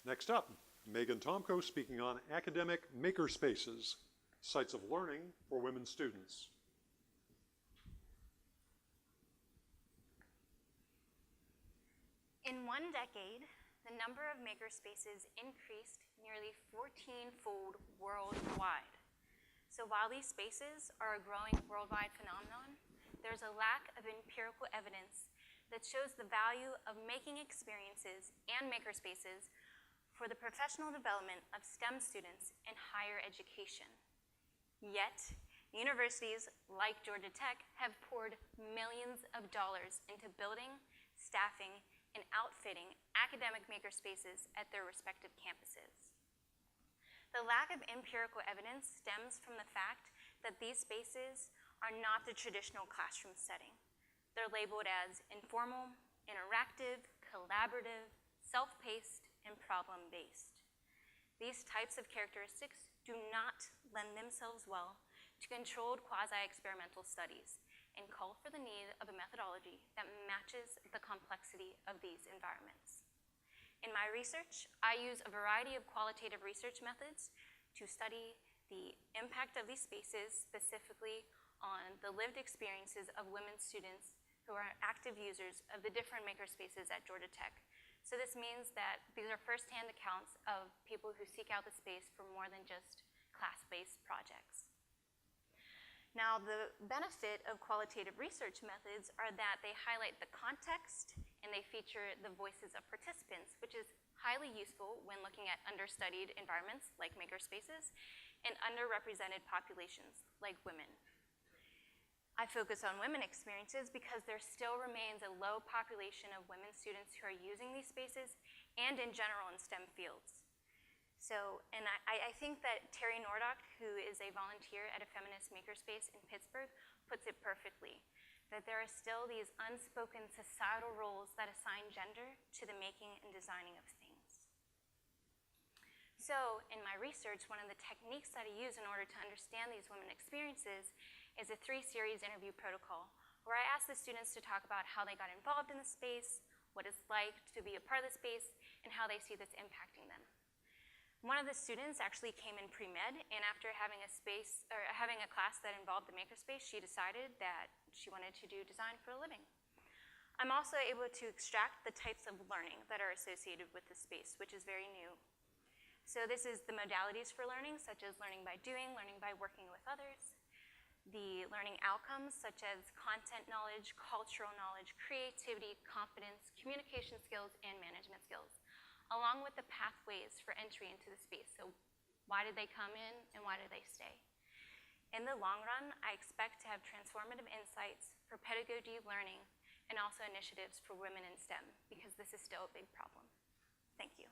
Next up, Megan Tomko speaking on academic makerspaces, sites of learning for women students. In one decade, the number of makerspaces increased nearly 14-fold worldwide. So while these spaces are a growing worldwide phenomenon, there's a lack of empirical evidence that shows the value of making experiences and makerspaces for the professional development of STEM students in higher education. Yet, universities like Georgia Tech have poured millions of dollars into building, staffing, and outfitting academic makerspaces at their respective campuses. The lack of empirical evidence stems from the fact that these spaces are not the traditional classroom setting. They're labeled as informal, interactive, collaborative, self-paced, and problem-based. These types of characteristics do not lend themselves well to controlled quasi-experimental studies and call for the need of a methodology that matches the complexity of these environments. In my research, I use a variety of qualitative research methods to study the impact of these spaces, specifically on the lived experiences of women students who are active users of the different makerspaces at Georgia Tech. So this means that these are firsthand accounts of people who seek out the space for more than just class-based projects. Now, the benefit of qualitative research methods are that they highlight the context and they feature the voices of participants, which is highly useful when looking at understudied environments like makerspaces and underrepresented populations like women. I focus on women experiences because there still remains a low population of women students who are using these spaces and in general in STEM fields. So, and I think that Terry Nordock, who is a volunteer at a feminist makerspace in Pittsburgh, puts it perfectly, that there are still these unspoken societal roles that assign gender to the making and designing of things. So, in my research, one of the techniques that I use in order to understand these women experiences is a 3-series interview protocol, where I ask the students to talk about how they got involved in the space, what it's like to be a part of the space, and how they see this impacting them. One of the students actually came in pre-med, and after having a class that involved the makerspace, she decided that she wanted to do design for a living. I'm also able to extract the types of learning that are associated with the space, which is very new. So this is the modalities for learning, such as learning by doing, learning by working with others, the learning outcomes, such as content knowledge, cultural knowledge, creativity, confidence, communication skills, and management skills, along with the pathways for entry into the space. So why did they come in and why did they stay? In the long run, I expect to have transformative insights for pedagogy learning and also initiatives for women in STEM, because this is still a big problem. Thank you.